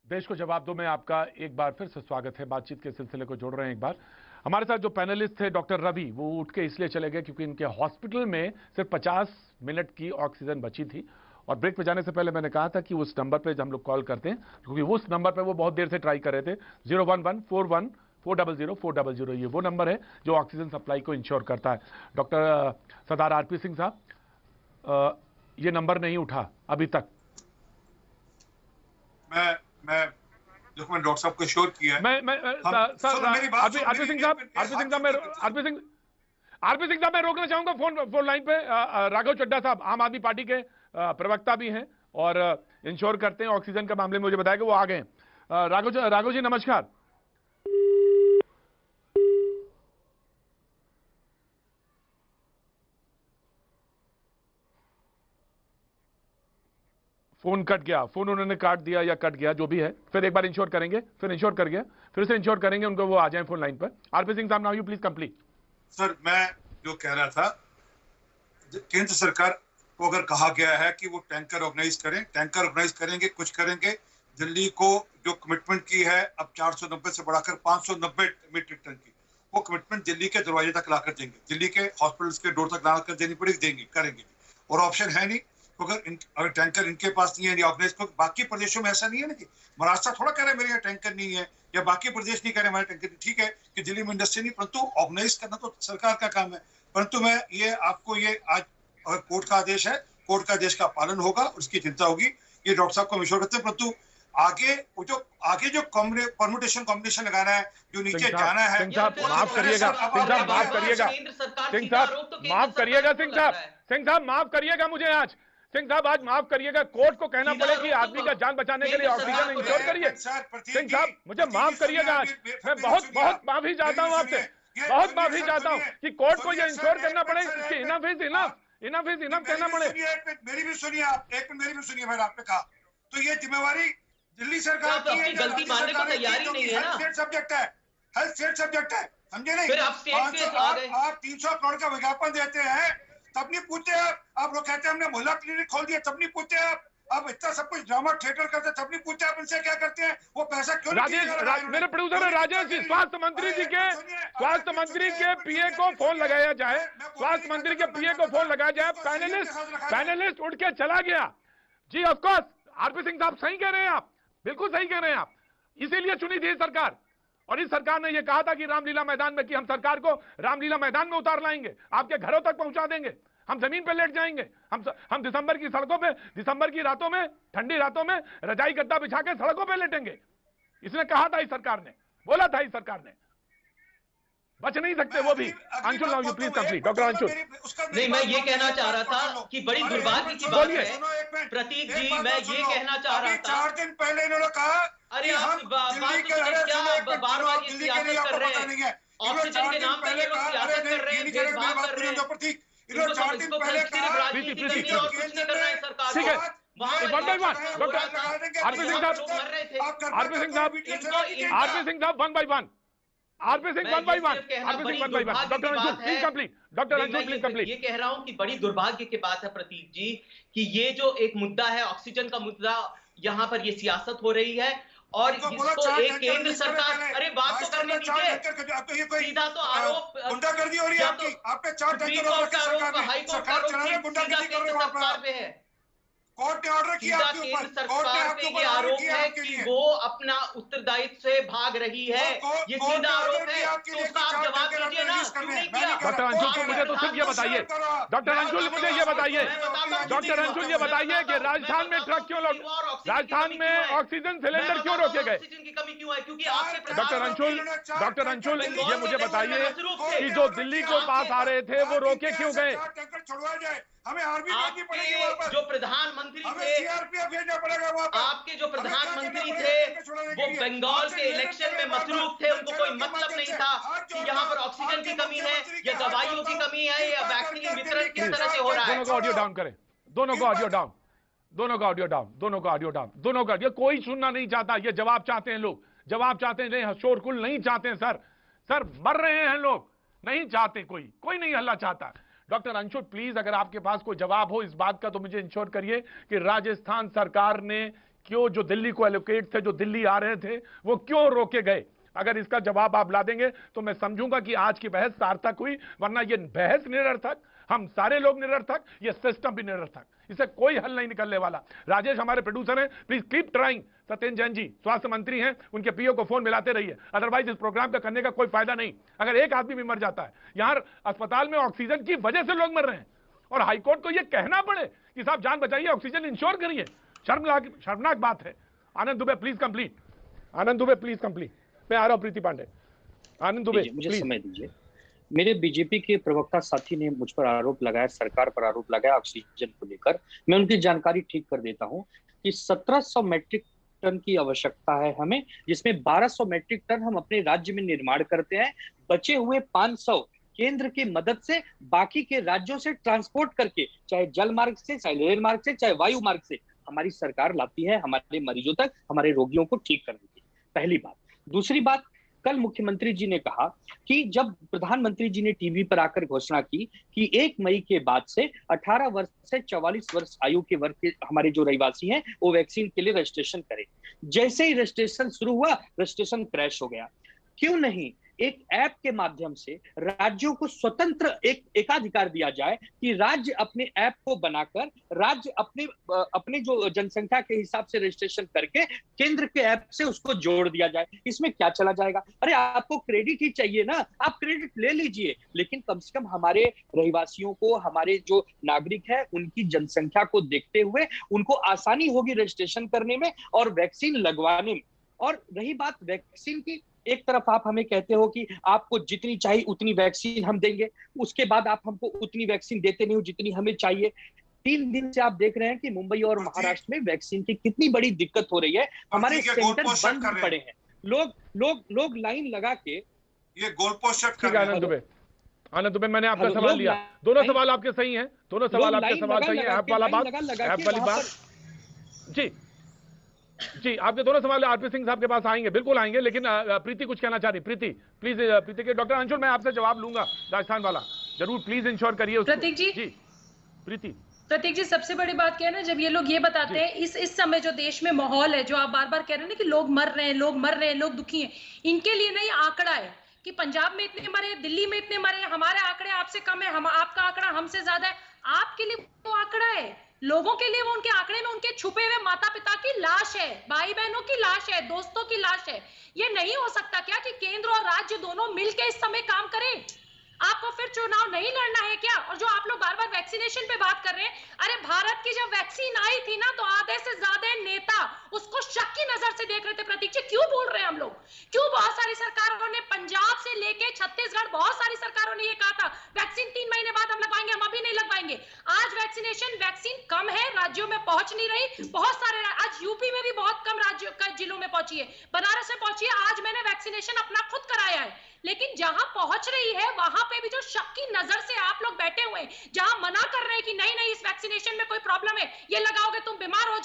देश को जवाब दो में आपका एक बार फिर से स्वागत है। बातचीत के सिलसिले को जोड़ रहे हैं एक बार। हमारे साथ जो पैनलिस्ट थे डॉक्टर रवि, वो उठ के इसलिए चले गए क्योंकि इनके हॉस्पिटल में सिर्फ 50 मिनट की ऑक्सीजन बची थी। और ब्रेक पे जाने से पहले मैंने कहा था कि उस नंबर पे हम लोग कॉल करते हैं, क्योंकि उस नंबर पे वो बहुत देर से ट्राई कर रहे थे। 01141400400, ये वो नंबर है जो ऑक्सीजन सप्लाई को इंश्योर करता है। डॉक्टर सरदार आरपी सिंह साहब, ये नंबर नहीं उठा अभी तक। मैं देखो, मैंने डॉक्टर साहब को श्योर किया है। आरपी सिंह साहब, मैं रोकना चाहूंगा फोन लाइन पे। राघव चड्ढा साहब आम आदमी पार्टी के प्रवक्ता भी हैं और इंश्योर करते हैं ऑक्सीजन के मामले में, मुझे बताया कि वो आ गए। राघव जी नमस्कार। फोन कट गया, फोन उन्होंने काट दिया या कट गया, जो भी है। फिर एक बार इंश्योर करेंगे, फिर इंश्योर कर गया, फिर से इंश्योर करेंगे उनको, वो आ जाए फोन लाइन पर। आरपी सिंह साहब, now you please complete. Sir, मैं जो कह रहा था, केंद्र सरकार को अगर कहा गया है कि वो टैंकर ऑर्गेनाइज करें, टैंकर ऑर्गेनाइज करेंगे, कुछ करेंगे। दिल्ली को जो कमिटमेंट की है अब 490 से बढ़ाकर 590 मीट्रिक टन की, वो कमिटमेंट दिल्ली के दरवाजे तक लाकर देंगे, दिल्ली के हॉस्पिटल्स के डोर तक लाकर देनी पड़ेगी, देंगे, करेंगे। और ऑप्शन है नहीं, अगर टैंकर इनके पास नहीं है, ऑर्गेनाइज को, बाकी प्रदेशों में ऐसा नहीं है ना कि महाराष्ट्र थोड़ा कह रहा है मेरे यहाँ टैंकर नहीं है, या बाकी प्रदेश नहीं कह रहे हमारे टैंकर। ठीक है कि दिल्ली में इंडस्ट्री नहीं, परंतु ऑर्गेनाइज करना तो सरकार का काम है। परंतु मैं ये आपको आज कोर्ट का आदेश है, कोर्ट का आदेश का पालन होगा, उसकी चिंता होगी, ये डॉक्टर साहब को विश्वास करते हैं। परंतु आगे जो परमुटेशन कॉम्बिनेशन लगाना है, जो नीचे जाना है। सिंह साहब माफ करिएगा, सिंह साहब माफ करिएगा, सिंह साहब माफ करिएगा, सिंह साहब माफ करिएगा मुझे आज, सिंह साहब आज माफ करिएगा। कोर्ट को कहना पड़े कि आदमी का जान बचाने के लिए ऑक्सीजन इंश्योर करिए। सिंह साहब मुझे माफ करिएगा आज, मैं बहुत माफी चाहता हूँ आपसे, बहुत माफी चाहता हूँ कि कोर्ट को ये इंश्योर करना पड़े कि इनफ इज इनफ कहना पड़े। मेरी भी सुनिए आप, एक मिनट मेरी भी सुनिए भाई, आपने कहा तो ये जिम्मेवारी दिल्ली सरकार की है, गलती मानने की तैयारी नहीं है ना। हेल्थ सब्जेक्ट है, हेल्थ स्टेट सब्जेक्ट है, समझे नहीं? फिर आप 300 करोड़ का विज्ञापन देते हैं, तब नहीं पूछते आप लोग कहते हैं हमने मोहल्ला क्लिनिक खोल दिया, तब नहीं पूछते आप इतना सब कुछ ड्रामा थिएटर करते, तब नहीं पूछते आप इनसे क्या करते हैं, वो पैसा क्यों नहीं? मेरे प्रोड्यूसर है राजेश जी, स्वास्थ्य मंत्री के पीए को फोन लगाया जाए, स्वास्थ्य मंत्री के पीए को फोन लगाया जाए। पैनलिस्ट उठ के चला गया जी। ऑफ कोर्स आरपी सिंह साहब सही कह रहे हैं, आप बिल्कुल सही कह रहे हैं, आप इसीलिए चुनी थी सरकार। और इस सरकार ने यह कहा था कि रामलीला मैदान में, कि हम सरकार को रामलीला मैदान में उतार लाएंगे, आपके घरों तक पहुंचा देंगे, हम जमीन पे लेट जाएंगे, हम दिसंबर की सड़कों पे, दिसंबर की रातों में, ठंडी रातों में रजाई गद्दा बिछा के सड़कों पे लेटेंगे। इसने कहा था इस सरकार ने, बोला था इस सरकार ने, बच नहीं सकते वो भी। Anshul now you please complete. Doctor Anshul. नहीं, मैं ये कहना चाह रहा था कि बड़ी दुर्भाग्य की बात है प्रतीक जी, मैं ये कहना चाह रहा था, 4 दिन पहले इन्होंने कहा, अरे आप बार बार ये सियासत कर रहे हैं, ऑक्सीजन के नाम पे ये लोग सियासत कर रहे हैं, भेदभाव कर रहे हैं। इन्होंने 4 दिन पहले कहा, ठीक है, one by one, doctor RP Singh साहब, आरपी सिंह साहब, आरपी सिंह साहब one by one, RP Singh one by one, RP Singh one by one. Doctor Anshul please complete, doctor Anshul please complete. ये कह रहा हूं कि बड़ी दुर्भाग्य की बात है प्रतीक जी, कि ये जो एक मुद्दा है ऑक्सीजन का मुद्दा, यहाँ पर ये सियासत हो रही है और इसको एक केंद्र सरकार, अरे बात तो करने दीजिए, सीधा तो आरोप गुंडागर्दी हो रही है आपकी, आपने 4 टैंकर सरकार चलाने गुंडागर्दी कर रहे हो आप पे है। कोर्ट ने ऑर्डर किया आपके ऊपर, कोर्ट ने आपके ऊपर आरोप है कि वो अपना उत्तरदायित्व से भाग रही है, ये सीधा आरोप है, तो उसका आप जवाब दीजिए ना, क्यों नहीं किया? डॉक्टर अंशुल मुझे तो सिर्फ ये बताइए, डॉक्टर अंशुल मुझे ये बताइए, डॉक्टर अंशुल ये बताइए कि राजस्थान में ट्रक क्यों, राजस्थान में ऑक्सीजन सिलेंडर क्यों रोके गए? ऑक्सीजन की कमी क्यों है? क्योंकि आपसे डॉक्टर अंशुल ये मुझे बताइए कि जो दिल्ली को पास आ रहे थे वो रोके क्यों गए? छुड़वाया जाए, हमें आर्मी भेजनी पड़ेगी वहां पर, जो प्रधानमंत्री थे, सीआरपीएफ भेजना पड़ेगा वहां पर। आपके जो प्रधानमंत्री थे वो बंगाल के इलेक्शन में मसरूफ थे, उनको कोई मतलब नहीं था कि यहाँ पर ऑक्सीजन की कमी है या दवाइयों की कमी है या वैक्सीन वितरण किस तरह से हो रहा है। दोनों का ऑडियो डाउन करें, दोनों का ऑडियो डाउन, दोनों का ऑडियो डाउन, दोनों का ऑडियो डाउन, दोनों का। ये कोई सुनना नहीं चाहता, ये जवाब चाहते हैं लोग, जवाब चाहते हैं, शोरगुल नहीं चाहते हैं। सर मर रहे हैं लोग, नहीं चाहते, कोई नहीं हल्ला चाहता। डॉक्टर अंशुल प्लीज, अगर आपके पास कोई जवाब हो इस बात का तो मुझे इंश्योर करिए कि राजस्थान सरकार ने क्यों जो दिल्ली को एलोकेट थे, जो दिल्ली आ रहे थे, वो क्यों रोके गए? अगर इसका जवाब आप ला देंगे तो मैं समझूंगा कि आज की बहस सार्थक हुई, वरना ये बहस निरर्थक, हम सारे लोग निरर्थक, ये सिस्टम भी निरर्थक, इसे कोई हल नहीं निकलने वाला। राजेश हमारे प्रोड्यूसर हैं, please keep trying. Satyendra Jain ji स्वास्थ्य मंत्री हैं, उनके पीओ को फोन मिलाते रहिए, अदरवाइज इस प्रोग्राम का करने का कोई फायदा नहीं। अगर एक आदमी भी मर जाता है, यहाँ अस्पताल में ऑक्सीजन की वजह से लोग मर रहे हैं और हाईकोर्ट को यह कहना पड़े कि साहब जान बचाइए, ऑक्सीजन इंश्योर करिए, शर्मनाक बात है। Anand Dubey please complete, Anand Dubey please complete. मैं आ रहा हूं प्रीति पांडे। आनंद दुबे मुझे समय दीजिए। मेरे बीजेपी के प्रवक्ता साथी ने मुझ पर आरोप लगाया, सरकार पर आरोप लगाया ऑक्सीजन को लेकर। मैं उनकी जानकारी ठीक कर देता हूं कि 1700 मैट्रिक टन की आवश्यकता है हमें, जिसमें 1200 मैट्रिक टन हम अपने राज्य में निर्माण करते हैं। बचे हुए 500 केंद्र की मदद से बाकी के राज्यों से ट्रांसपोर्ट करके, चाहे जल मार्ग से, चाहे रेल मार्ग से, चाहे वायु मार्ग से, हमारी सरकार लाती है हमारे मरीजों तक, हमारे रोगियों को ठीक करने की। पहली बात। दूसरी बात, कल मुख्यमंत्री जी ने कहा कि जब प्रधानमंत्री जी ने टीवी पर आकर घोषणा की कि 1 मई के बाद से 18 वर्ष से 44 वर्ष आयु के वर्ग के हमारे जो रहवासी हैं वो वैक्सीन के लिए रजिस्ट्रेशन करें। जैसे ही रजिस्ट्रेशन शुरू हुआ, रजिस्ट्रेशन क्रैश हो गया। क्यों नहीं एक ऐप के माध्यम से राज्यों को स्वतंत्र एक एकाधिकार दिया जाए कि राज्य अपने ऐप को बनाकर, राज्य अपने जो जनसंख्या के हिसाब से रजिस्ट्रेशन करके केंद्र के ऐप से उसको जोड़ दिया जाए। इसमें क्या चला जाएगा? अरे आपको क्रेडिट ही चाहिए ना, आप क्रेडिट ले लीजिए, लेकिन कम से कम हमारे रहवासियों को, हमारे जो नागरिक है उनकी जनसंख्या को देखते हुए उनको आसानी होगी रजिस्ट्रेशन करने में और वैक्सीन लगवाने में। और रही बात वैक्सीन की, एक तरफ आप हमें कहते हो कि आपको जितनी चाहिए उतनी वैक्सीन हम देंगे, उसके बाद आप हमको उतनी वैक्सीन देते नहीं हो जितनी हमें चाहिए। 3 दिन से आप देख रहे हैं कि मुंबई और महाराष्ट्र में वैक्सीन की कितनी बड़ी दिक्कत हो रही है। हमारे सेंटर बंद पड़े हैं, लोग लाइन लगा के ये गोलपोस्ट सेट कर रहे हैं। आनंद दुबे मैंने आपका सवाल लिया, दोनों सवाल आपके सही हैं, दोनों सवाल आपके सवाल सही है। ऐप वाली बात जी, आपके दोनों सवाल आरपी सिंह साहब के पास आएंगे, बिल्कुल आएंगे, लेकिन प्रीति कुछ कहना चाह रही। प्रीति प्लीज, प्रीति के डॉक्टर अंशुल मैं आपसे जवाब लूंगा, राजस्थान वाला जरूर, प्लीज इंश्योर करिए। प्रतीक जी प्रीति। प्रतीक जी, सबसे बड़ी बात क्या है ना, जब ये लोग ये बताते हैं इस समय जो देश में माहौल है, जो आप बार बार कह रहे हैं ना कि लोग मर रहे हैं, लोग दुखी हैं, इनके लिए ना ये आंकड़ा है कि पंजाब में इतने मरे, दिल्ली में इतने मरे, हमारे आंकड़े आपसे कम है, आपका आंकड़ा हमसे ज्यादा है। आपके लिए वो आंकड़ा है, लोगों के लिए वो उनके आंकड़े में उनके छुपे हुए माता पिता की लाश है, भाई बहनों की लाश है, दोस्तों की लाश है। ये नहीं हो सकता क्या कि केंद्र और राज्य दोनों मिलकर इस समय काम करें? आपको फिर चुनाव नहीं लड़ना है क्या? और जो आप लोग बार बार वैक्सीनेशन पे बात कर रहे हैं, अरे भारत की जब वैक्सीन आई थी ना तो आधे से ज्यादा नेता उसको शक की नजर से देख रहे थे। प्रतीक जी, क्यों बोल रहे हैं हम लोग? क्यों बहुत सारी सरकारों ने, पंजाब से लेके छत्तीसगढ़, बहुत सारी सरकारों ने ये कहा था वैक्सीन 3 महीने बाद हम लगवाएंगे, हम अभी नहीं लगवाएंगे। आज वैक्सीन कम है, राज्यों में पहुंच नहीं रही, बहुत सारे, आज यूपी में भी बहुत कम राज्यों का जिलों में पहुंची है, बनारस में पहुंची है। आज मैंने वैक्सीनेशन अपना खुद कराया है, लेकिन जहां पहुंच रही है वहां पे भी जो शक की नजर से आप लोग बैठे हुए हैं, जहां मना कर रहे हैं कि नहीं इस वैक्सीनेशन में कोई प्रॉब्लम है, ये लगाओगे तुम बीमार हो जाओ,